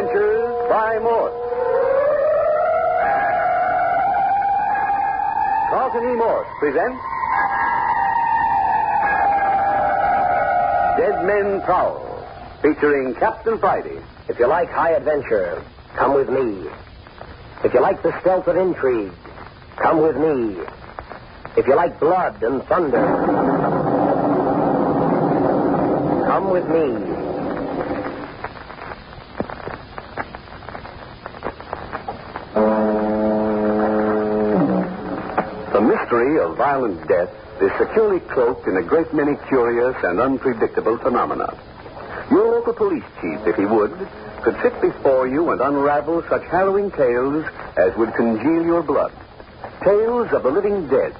Adventures by Morse. Carlton E. Morse presents Dead Men Prowl, featuring Captain Friday. If you like high adventure, come with me. If you like the stealth of intrigue, come with me. If you like blood and thunder, come with me. The mystery of violent death is securely cloaked in a great many curious and unpredictable phenomena. Your local police chief, if he would, could sit before you and unravel such harrowing tales as would congeal your blood. Tales of the living dead.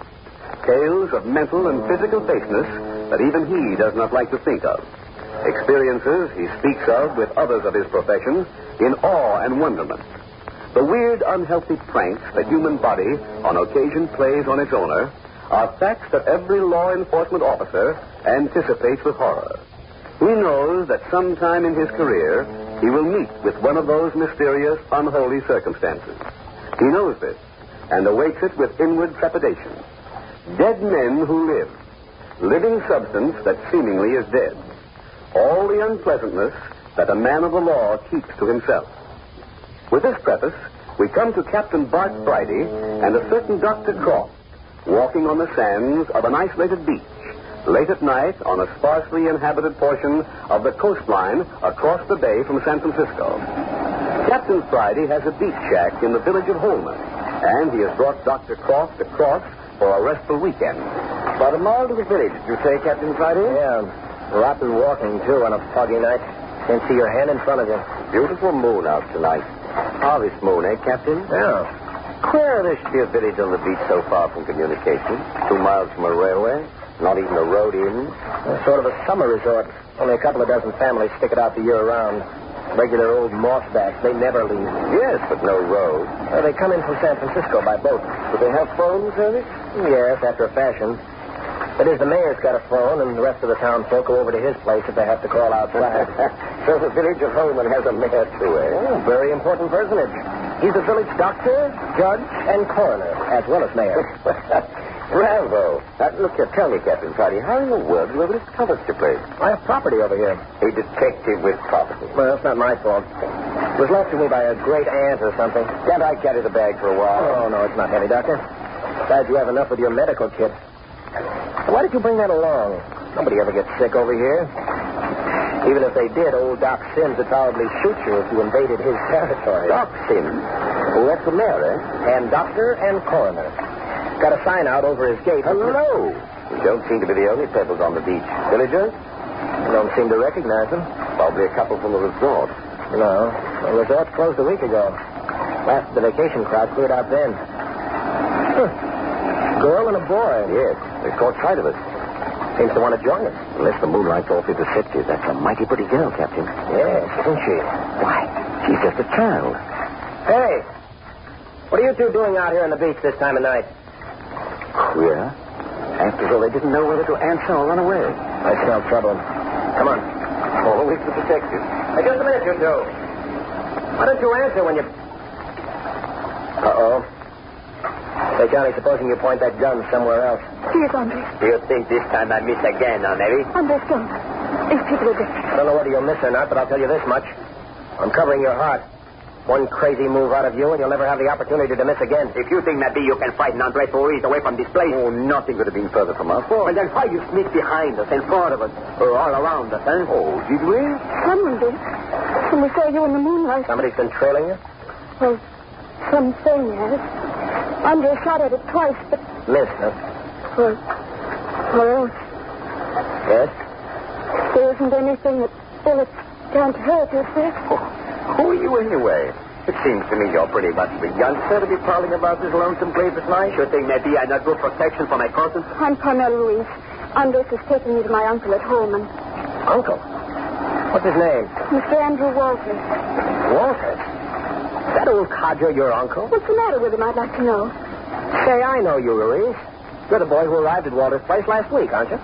Tales of mental and physical baseness that even he does not like to think of. Experiences he speaks of with others of his profession in awe and wonderment. The weird, unhealthy pranks the human body on occasion plays on its owner are facts that every law enforcement officer anticipates with horror. He knows that sometime in his career he will meet with one of those mysterious, unholy circumstances. He knows this and awaits it with inward trepidation. Dead men who live. Living substance that seemingly is dead. All the unpleasantness that a man of the law keeps to himself. With this preface, we come to Captain Bart Friday and a certain Dr. Croft, walking on the sands of an isolated beach, late at night on a sparsely inhabited portion of the coastline across the bay from San Francisco. Captain Friday has a beach shack in the village of Holman, and he has brought Dr. Croft across for a restful weekend. About a mile to the village, did you say, Captain Friday? Yeah. Rotten walking, too, on a foggy night. Can't see your hand in front of you. Beautiful moon out tonight. Harvest moon, eh, Captain? Yeah. Queer there should be a village on the beach so far from communication. 2 miles from a railway. Not even a road in. Sort of a summer resort. Only a couple of dozen families stick it out the year round. Regular old mossbacks. They never leave. Yes, but no road. They come in from San Francisco by boat. Do they have phone service? Yes, after a fashion. That is, the mayor's got a phone, and the rest of the town folk go over to his place if they have to call outside. So the village of Holman has a mayor, too, eh? Oh, very important personage. He's the village doctor, judge, and coroner, as well as mayor. Bravo. Look here, tell me, Captain Friday, how in the world do you ever discover such a place? I have property over here. A detective with property. Well, it's not my fault. It was left to me by a great aunt or something. Can't I carry the bag for a while? Oh, no, it's not heavy, Doctor. Besides, you have enough with your medical kit. Why did you bring that along? Nobody ever gets sick over here. Even if they did, old Doc Sims would probably shoot you if you invaded his territory. Doc Sims? Oh, that's the mayor, eh? And doctor and coroner. Got a sign out over his gate. Hello. We don't seem to be the only pebbles on the beach. Villagers? I don't seem to recognize them. Probably a couple from the resort. No. The resort closed a week ago. Last the vacation crowd cleared out then. Girl and a boy. Yes, they caught sight of us. Seems to want to join us. Unless the moonlight's awfully deceptive. That's a mighty pretty girl, Captain. Yes, isn't she? Why, she's just a child. Hey, what are you two doing out here on the beach this time of night? Queer. After all, they didn't know whether to answer or run away. I smell trouble. Come on. Always the detective. Hey, just a minute, you two. Why don't you answer when you... Uh-oh. Hey, Johnny, supposing you point that gun somewhere else. Here's Andres. Do you think this time I miss again, huh, Mary? Andres, don't. These people are dead. I don't know whether you'll miss or not, but I'll tell you this much. I'm covering your heart. One crazy move out of you, and you'll never have the opportunity to miss again. If you think maybe you can frighten Andres Ruiz away from this place... Oh, nothing could have been further from us. Well, then why you sneak behind us and front of us, or all around us, huh? Oh, did we? Someone did. When we saw you in the moonlight. Somebody's been trailing you? Well, some say yes. Andres shot at it twice, but... Missed, huh? Or else. Yes? There isn't anything that bullets can't hurt, is there? Oh, who are you anyway? It seems to me you're pretty much the youngster to be prowling about this lonesome place at night. Sure think maybe I not good protection for my cousin? I'm Carmel Ruiz. Andres is taking me to my uncle at home, and... Uncle? What's his name? Mr. Andrew Walters. Walters? That old codger your uncle? What's the matter with him, I'd like to know. Say, I know you, Ruiz. You're the boy who arrived at Walter's place last week, aren't you?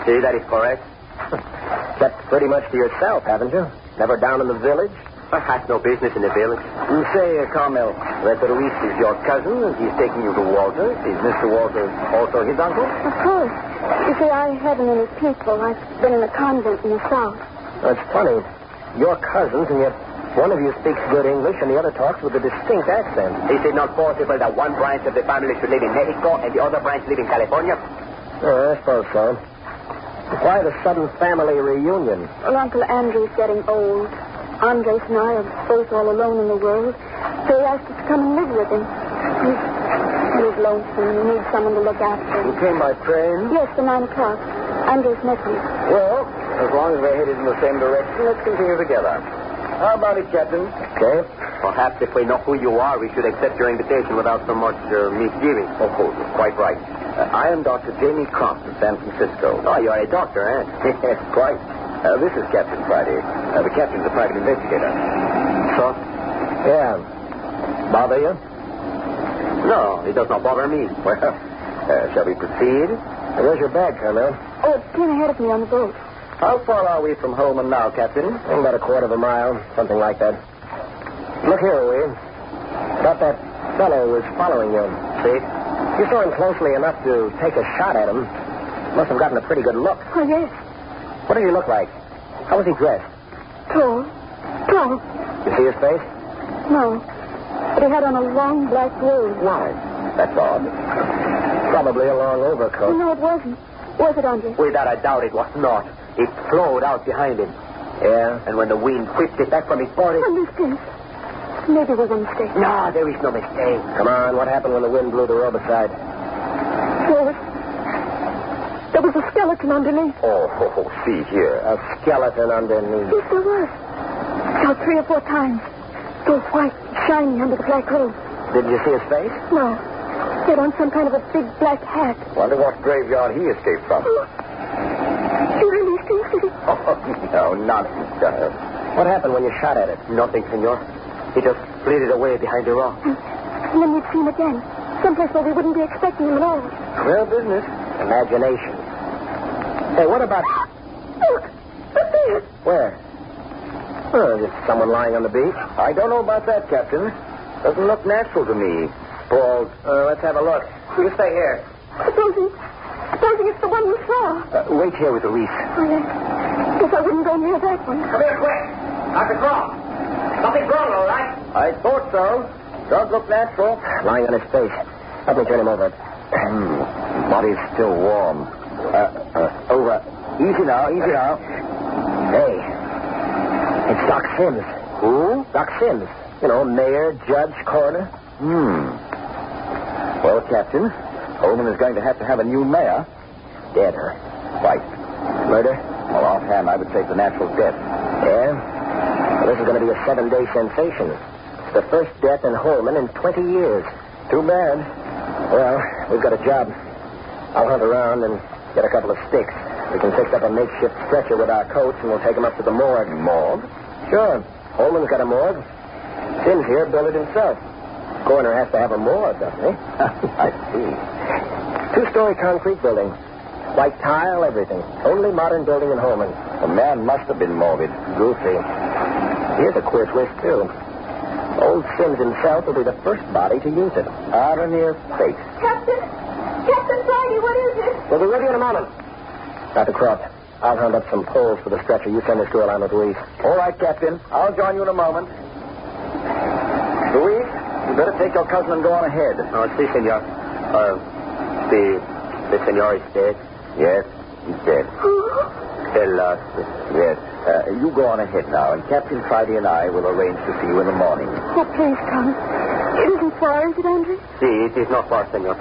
See, that is correct. Kept pretty much to yourself, haven't you? Never down in the village. I have no business in the village. You say, Carmel, that Ruiz is your cousin and he's taking you to Walter. Is Mr. Walter also his uncle? Of course. You see, I haven't any people. I've been in a convent in the South. That's funny. You're cousins, and yet one of you speaks good English and the other talks with a distinct accent. Is it not possible that one branch of the family should live in Mexico and the other branch live in California? I suppose so. Why the sudden family reunion? Well, Uncle Andrew's getting old. Andres and I are both all alone in the world. So he asked us to come and live with him. He's lonesome. He needs someone to look after You him. came by train? Yes, the 9 o'clock. Andres met me. Well, as long as we're headed in the same direction, let's continue together. How about it, Captain? Okay. Perhaps if we know who you are, we should accept your invitation without so much misgiving. Oh, quite right. I am Dr. Jamie Croft of San Francisco. Oh, you're a doctor, eh? Yes, quite. This is Captain Friday. The captain's a private investigator. So? Yeah. Bother you? No, it does not bother me. Well, shall we proceed? Where's your bag, Colonel? Oh, it's came ahead of me on the boat. How far are we from Holman now, Captain? About a quarter of a mile, something like that. Look here, Will. Thought that fellow was following you. See? You saw him closely enough to take a shot at him. Must have gotten a pretty good look. Oh, yes. What did he look like? How was he dressed? Tall. Tall. You see his face? No. But he had on a long black robe. Why? That's odd. Probably a long overcoat. No, it wasn't. Was it, Andres? Without a doubt, it was not. It flowed out behind him. Yeah? And when the wind whipped it back from his body... Understand. Maybe it was a mistake. No, there is no mistake. Come on, what happened when the wind blew the robe aside? There was a skeleton underneath. Oh, see here. A skeleton underneath. Yes, there was. About 3 or 4 times. It was white, shiny under the black robe. Did you see his face? No. He had on some kind of a big black hat. Wonder what graveyard he escaped from. You really think that he... Oh, no, nonsense, Governor. What happened when you shot at it? Nothing, senor. He just flitted away behind the rock. And then we'd see him again. Someplace where we wouldn't be expecting him at all. Real business. Imagination. Hey, what about... Look! Up there! Where? Oh, just someone lying on the beach. I don't know about that, Captain. Doesn't look natural to me. Paul, let's have a look. You stay here. Supposing it's the one you saw. Wait here with Elise. Oh, yes. Guess I wouldn't go near that one. Come here, quick. Dr. Croft. Something's wrong, all right? I thought so. Does look natural. Lying on his face. Let me turn him over. Body's still warm. Over. Easy now, easy now. Hey. It's Doc Sims. Who? Doc Sims. You know, mayor, judge, coroner. Well, Captain, Holman is going to have a new mayor. Dead, huh? Right. Murder? Well, offhand, I would say it's a natural death. Yeah? Well, this is going to be a 7-day sensation. It's the first death in Holman in 20 years. Too bad. Well, we've got a job. I'll hunt around and get a couple of sticks. We can fix up a makeshift stretcher with our coats, and we'll take him up to the morgue. Morgue? Sure. Holman's got a morgue. Sims here built it himself. Coroner has to have a morgue, doesn't he? I see. 2-story concrete building. White tile, everything. Only modern building in Holman. The man must have been morbid. Goofy. Here's a queer twist, too. Old Sims himself will be the first body to use it. Irony of fate. Captain Friday, what is it? We'll be ready in a moment. Dr. Croft, I'll hunt up some poles for the stretcher. You send this girl on with Louise. All right, Captain. I'll join you in a moment. Louise, you better take your cousin and go on ahead. Oh, si, senor. The senor is dead. Yes, he's dead. Yes. You go on ahead now, and Captain Friday and I will arrange to see you in the morning. Oh, please come. It isn't far, is it, Andrew? Si, it is not far, senor.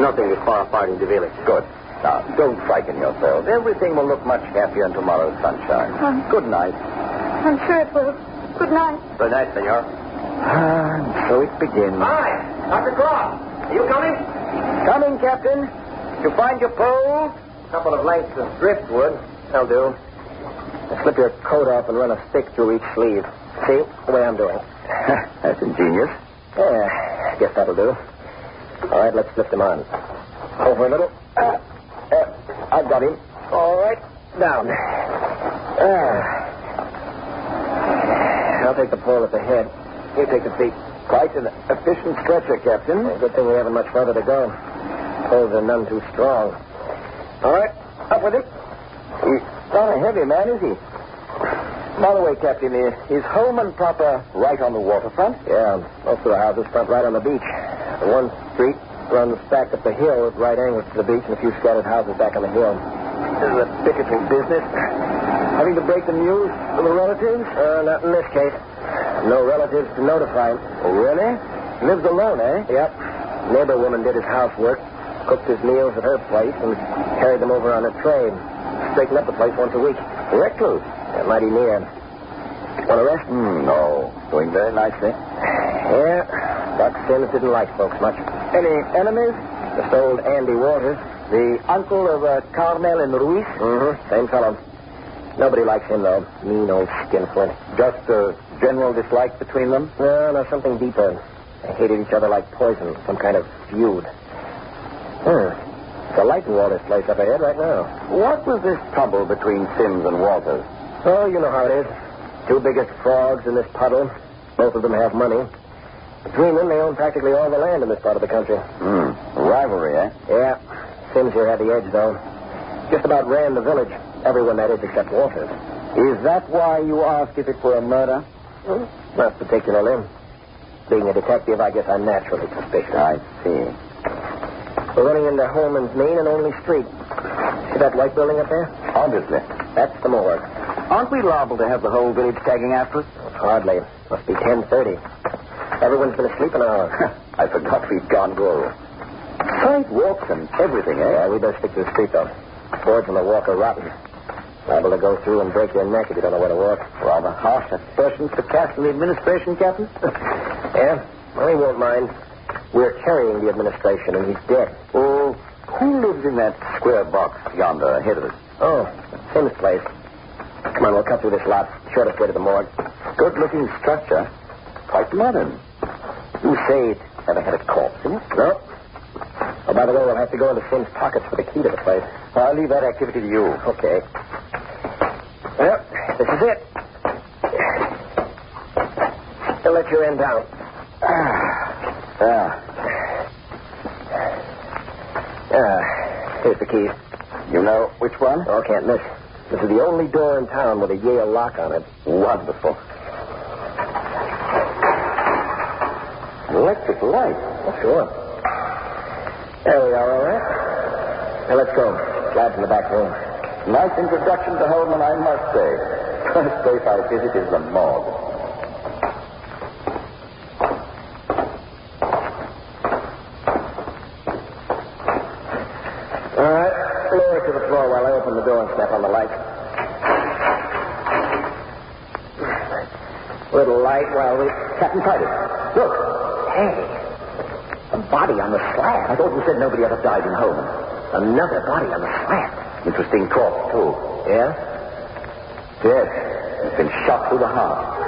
Nothing is far apart in the village. Good. Now, don't frighten yourselves. Everything will look much happier in tomorrow's sunshine. Good night. I'm sure it will. Good night. Good night, senor. And so it begins. Hi, Dr. Croft. Are you coming? Coming, Captain. You find your pole? A couple of lengths of driftwood. That'll do. Now slip your coat off and run a stick through each sleeve. See? The way I'm doing. That's ingenious. Yeah, I guess that'll do. All right, let's lift him on. Over a little. I've got him. All right, down. I'll take the pole at the head. You take the feet. Quite an efficient stretcher, Captain. Well, good thing we haven't much further to go. Poles are none too strong. All right, up with it. He's not a heavy man, is he? By the way, Captain, is Holman proper right on the waterfront? Yeah, most of the houses front right on the beach. The one street runs back up the hill at right angles to the beach and a few scattered houses back on the hill. This is a pitiful business. Having to break the news to the relatives? Not in this case. No relatives to notify him. Oh, really? Lives alone, eh? Yep. Neighbor woman did his housework, cooked his meals at her place, and carried them over on a train. Straightened up the place once a week. Recluse? Yeah, mighty near. Want to rest? No. Doing very nicely. Yeah. Doc Sims didn't like folks much. Any enemies? Just old Andy Walters. The uncle of Carmel and Ruiz? Mm-hmm. Same fellow. Nobody likes him, though. Mean old skinflint. Just a general dislike between them? No, something deeper. They hated each other like poison. Some kind of feud. It's a light in Walters' place up ahead right now. What was this trouble between Sims and Walters? Oh, you know how it is. Two biggest frogs in this puddle. Both of them have money. Between them, they own practically all the land in this part of the country. Rivalry, eh? Yeah. Sims here had the edge, though. Just about ran the village. Everyone, that is, except Walters. Is that why you asked if it were a murder? Not particularly. Being a detective, I guess I'm naturally suspicious. I see. We're running into Holman's main and only street. See that white building up there? Obviously. That's the morgue. Aren't we liable to have the whole village tagging after us? Hardly. Must be 10:30. Everyone's been asleep an hour. I forgot we'd gone go. Sidewalks and everything, eh? Yeah, we better stick to the street, though. Boards on the walk are rotten. Liable to go through and break your neck if you don't know where to walk. Rather harsh aspersions to cast on the administration, Captain. Yeah? Well, he won't mind. We're carrying the administration, and he's dead. Oh, who lives in that square box yonder ahead of us? Oh, Sim's place. Come on, we'll cut through this lot. Shortest way to the morgue. Good-looking structure. Quite modern. You say it never had a corpse in it? No. Oh, by the way, we'll have to go into Sim's pockets for the key to the place. I'll leave that activity to you. Okay. Well, this is it. I'll let your end down. Here's the key. You know which one? Oh, can't miss. This is the only door in town with a Yale lock on it. Wonderful. Electric light. Oh, sure. There we are, all right. Now, let's go. Lad's in the back room. Nice introduction to Holman, I must say. First place I visit is the morgue. All right. Lower to the floor while I open the door and snap on the light. Little light while we... Captain Titus, look. Hey. A body on the slab. I thought you said nobody ever died in Holman. Another body on the slab. Interesting corpse, too. Yeah? Yes. He's been shot through the heart.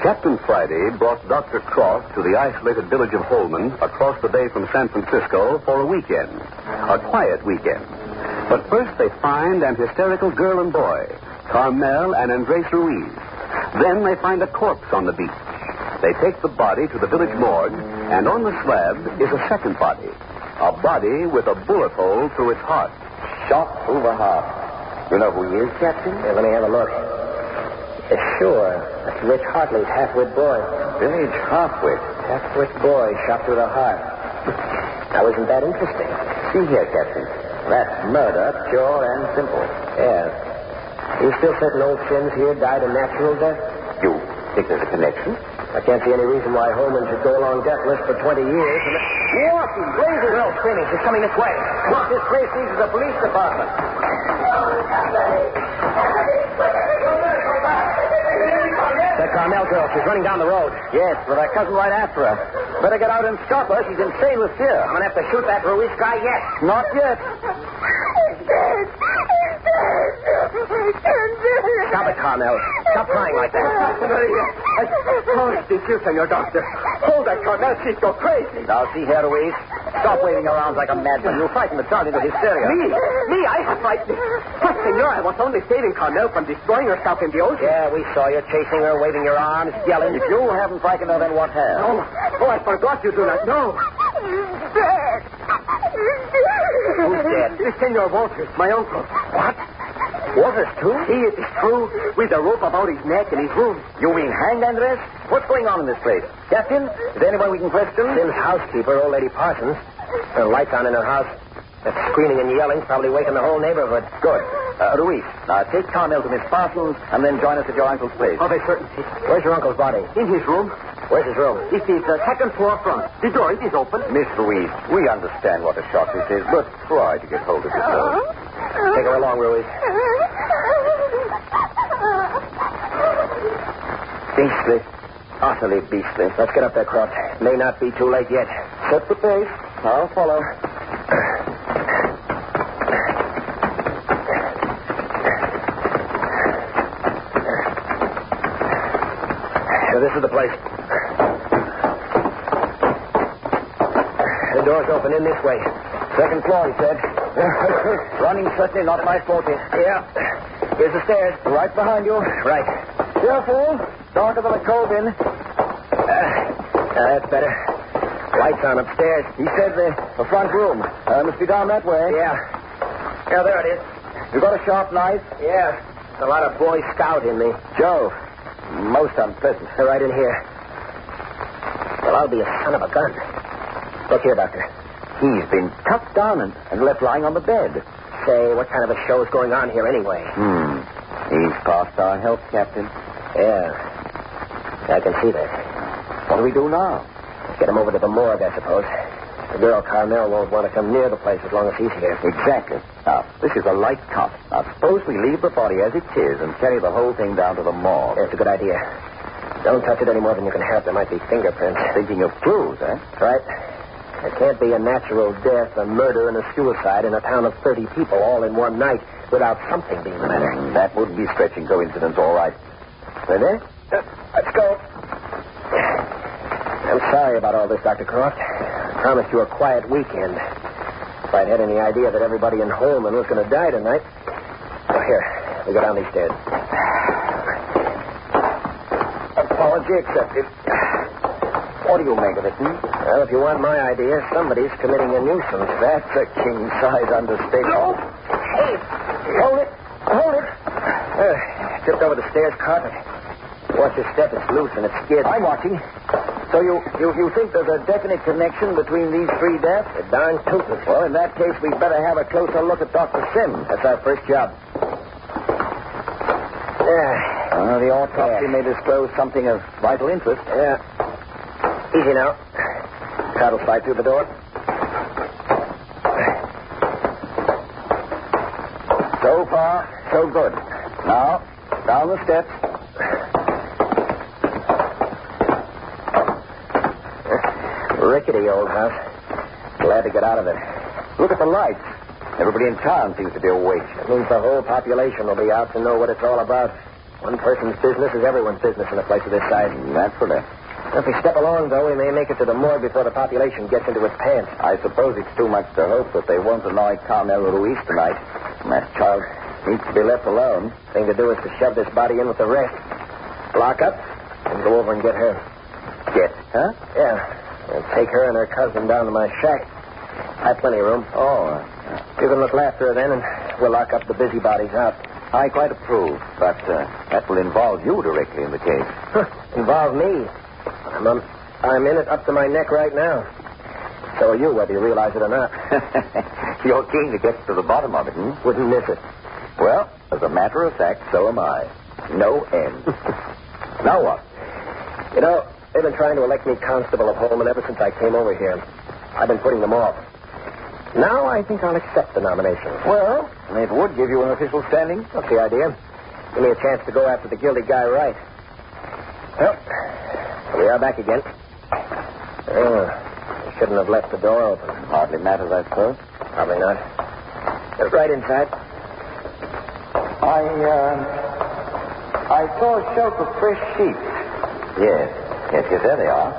Captain Friday brought Dr. Cross to the isolated village of Holman across the bay from San Francisco for a weekend. A quiet weekend. But first they find an hysterical girl and boy, Carmel and Andres Ruiz. Then they find a corpse on the beach. They take the body to the village morgue, and on the slab is a second body. A body with a bullet hole through its heart. Shot through the heart. You know who he is, Captain? Yeah, let me have a look. Sure. That's Rich Hartley's half-wit boy. Village half-wit. Half-wit boy shot through the heart. Now, isn't that interesting? See here, Captain. That's murder, pure and simple. Yeah. You still certain old Sims here died a natural death? You think there's a connection? I can't see any reason why Holman should go along deathless for 20 years. Walking, blazing, girl screaming. She's coming this way. Look, this place needs a police department. That Carmel girl, she's running down the road. Yes, but our cousin right after her. Better get out and stop her. She's insane with fear. I'm going to have to shoot that Ruiz guy yet. Not yet. He's dead. He's dead. Stop it, Carmel. Stop crying like that. Oh, it's you, Senor Doctor. Hold that Carmel. She's go crazy. Now, see here, Luis. Stop waving your arms like a madman. You'll frighten the child into hysteria. Me? I have frightened. But, Senor, I was only saving Carmel from destroying herself in the ocean. Yeah, we saw you chasing her, waving your arms, yelling. If you haven't frightened her, then what has? Oh, I forgot you do not know. Dead. Who's dead? It's Senor Walters, my uncle. What? Walters, too? See, it is true. With a rope about his neck in his room. You mean hanged, Andres? What's going on in this place? Captain, is there anyone we can question? Sim's housekeeper, old lady Parsons. Her lights on in her house. That screaming and yelling's probably waking the whole neighborhood. Good. Ruiz, now take Carmel to Miss Parsons and then join us at your uncle's place. Of a certainty. Where's your uncle's body? In his room. Where's his room? It is the second floor front. The door, it is open. Miss Ruiz, we understand what a shock this is, but try to get hold of yourself. Take her along, Ruiz. Beastly. Utterly beastly. Let's get up there, Croft. May not be too late yet. Set the pace. I'll follow. So this is the place. The door's open in this way. Second floor, he said. Running certainly not my forte. Yeah. Here's the stairs. Right behind you. Right. Careful. Darker than a cove in. That's better. Lights on upstairs. He said the front room. Must be down that way. Yeah. Yeah, there it is. You got a sharp knife? Yeah. There's a lot of Boy Scout in me. Joe. Most unpleasant. They're right in here. Well, I'll be a son of a gun. Look here, Doctor. He's been tucked down and left lying on the bed. Say, what kind of a show's going on here anyway? He's past our help, Captain. Yeah. I can see that. What do we do now? Get him over to the morgue, I suppose. The girl, Carmel, won't want to come near the place as long as he's here. Exactly. Now, this is a light cot. Now, suppose we leave the body as it is and carry the whole thing down to the morgue. That's a good idea. Don't touch it any more than you can help. There might be fingerprints. Thinking of clues, eh? That's right. There can't be a natural death, a murder, and a suicide in a town of 30 people all in one night without something being the matter. That wouldn't be stretching coincidence, all right. Ready? Let's go. I'm sorry about all this, Dr. Croft. I promised you a quiet weekend. If I'd had any idea that everybody in Holman was going to die tonight. Oh, here. We go down these stairs. Apology accepted. What do you make of it, Well, if you want my idea, somebody's committing a nuisance. That's a king-size understatement. No! Hey! Hold it! Hold it! Tripped over the stairs carpet. Watch your step. It's loose and it's skid. I'm watching. So you think there's a definite connection between these three deaths? A darn toothless. Well, in that case, we'd better have a closer look at Dr. Sim. That's our first job. The autopsy may disclose something of vital interest. Yeah. Easy now. Car'll slide through the door. So far, so good. Now, down the steps. Rickety old house. Glad to get out of it. Look at the lights. Everybody in town seems to be awake. It means the whole population will be out to know what it's all about. One person's business is everyone's business in a place of this size. Naturally. If we step along, though, we may make it to the morgue before the population gets into its pants. I suppose it's too much to hope that they won't annoy Carmel Ruiz tonight. That child needs to be left alone. Thing to do is to shove this body in with the rest. Lock up and go over and get her. Get, huh? Yeah. And take her and her cousin down to my shack. I've plenty of room. Oh. You can look after her then, and we'll lock up the busybodies out. I quite approve, but that will involve you directly in the case. Involve me? I'm in it up to my neck right now. So are you, whether you realize it or not. You're keen to get to the bottom of it, Wouldn't miss it. Well, as a matter of fact, so am I. No end. Now what? You know, they've been trying to elect me constable of Holman ever since I came over here. I've been putting them off. Now I think I'll accept the nomination. Well, it would give you an official standing. That's the idea. Give me a chance to go after the guilty guy right. Well, here we are back again. I shouldn't have left the door open. Hardly matters, I suppose. Probably not. Just right inside. I saw a shelf of fresh sheets. Yes, there they are.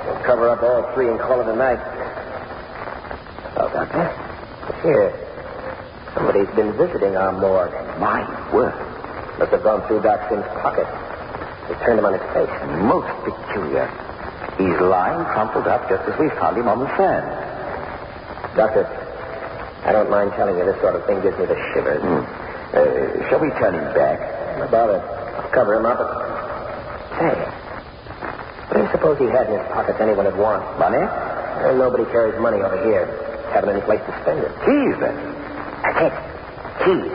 We'll cover up all three and call it a night. Oh, Doctor. Here. Somebody's been visiting our morgue. My word. Must have gone through Doc Sim's pocket. They turned him on his face. Most peculiar. He's lying crumpled up just as we found him on the sand. Doctor, I don't mind telling you this sort of thing gives me the shivers. Shall we turn him back? Not bother. I'll cover him up. Say, what do you suppose he had in his pockets anyone would want? Money? Well, nobody carries money over here. Haven't any place to spend it. Keys, then. That's it. Keys.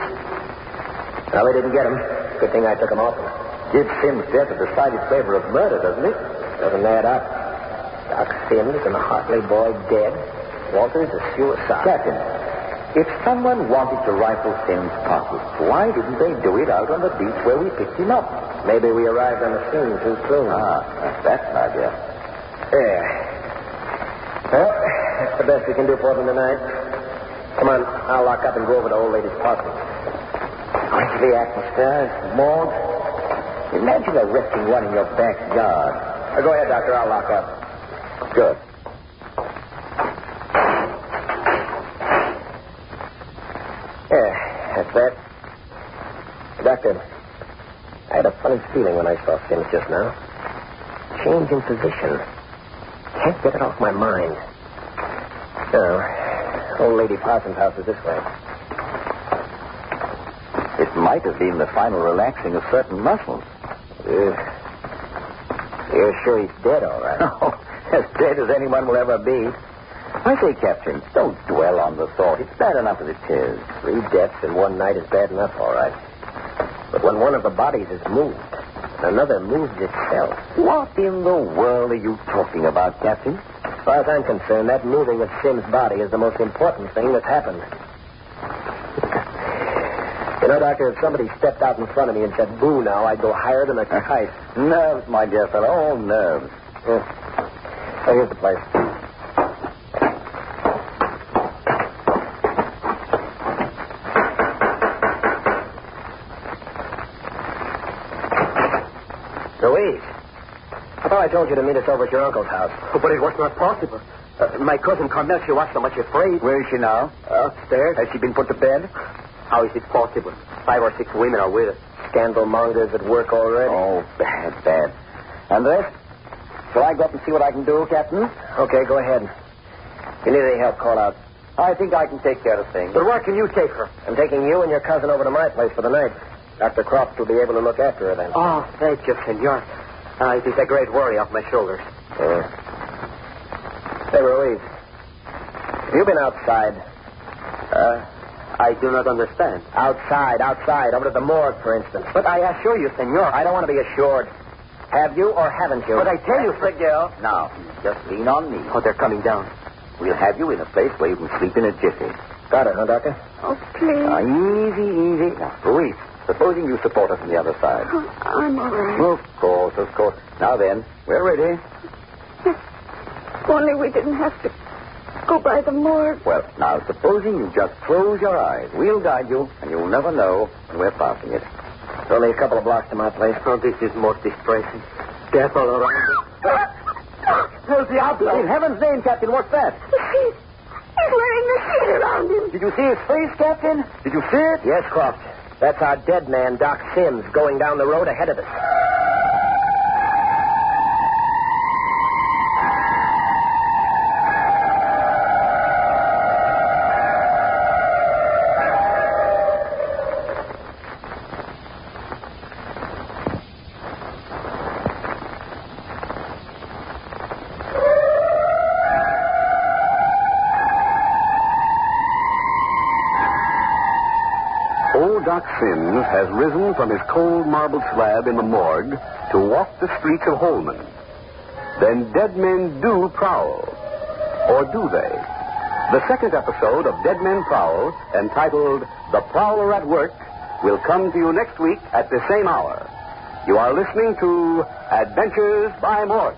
Well, they didn't get him. Good thing I took him off him. Gives Sim's death a decided flavor of murder, doesn't it? Doesn't add up. Doc Sims and the Hartley boy dead. Walter's a suicide. Captain, if someone wanted to rifle Sim's pockets, why didn't they do it out on the beach where we picked him up? Maybe we arrived on the scene too soon. That's an idea. There. Well, that's the best we can do for them tonight. Come on, I'll lock up and go over to old lady's apartment. What's the atmosphere, Maud? Imagine arresting one in your backyard. Go ahead, Doctor. I'll lock up. Good. Yeah, that's that. Doctor, I had a funny feeling when I saw Sims just now. Change in position. Can't get it off my mind. No. Old lady Parsons' house is this way. It might have been the final relaxing of certain muscles. You're sure he's dead, all right? Oh, as dead as anyone will ever be. I say, Captain, don't dwell on the thought. It's bad enough as it is. 3 deaths in one night is bad enough, all right. But when one of the bodies is moved, and another moves itself. What in the world are you talking about, Captain? As far as I'm concerned, that moving of Sim's body is the most important thing that's happened. You know, Doctor, if somebody stepped out in front of me and said, boo now, I'd go higher than a kite. Nerves, my dear fellow, all nerves. Oh, here's the place. Louise, I thought I told you to meet us over at your uncle's house. Oh, but it was not possible. My cousin Carmel, she was so much afraid. Where is she now? Upstairs. Has she been put to bed? How is it possible? 5 or 6 women are with her. Scandal mongers at work already. Oh, bad. And this? Shall I go up and see what I can do, Captain? Okay, go ahead. If you need any help, call out. I think I can take care of things. But where can you take her? I'm taking you and your cousin over to my place for the night. Dr. Croft will be able to look after her then. Oh, thank you, senor. It is a great worry off my shoulders. Say, Ruiz, have you been outside? I do not understand. Outside, over to the morgue, for instance. But I assure you, senor. I don't want to be assured. Have you or haven't you? But I tell you, Miguel. Now, just lean on me. Oh, they're coming down. We'll have you in a place where you can sleep in a jiffy. Got it, huh, Doctor? Oh, please. Now, easy. Now, Ruiz, supposing you support us on the other side. Oh, I'm all right. Of course. Now then, we're ready. If only we didn't have to go by the morgue. Well, now, supposing you just close your eyes. We'll guide you, and you'll never know when we're passing it. It's only a couple of blocks to my place. Oh, this is most distressing. Death all around us. El Diablo. In heaven's name, Captain, what's that? He's wearing a sheet around him. Did you see his face, Captain? Did you see it? Yes, Croft. That's our dead man, Doc Sims, going down the road ahead of us. Doc Sims has risen from his cold marble slab in the morgue to walk the streets of Holman. Then dead men do prowl. Or do they? The second episode of Dead Men Prowl, entitled The Prowler at Work, will come to you next week at the same hour. You are listening to Adventures by Morse.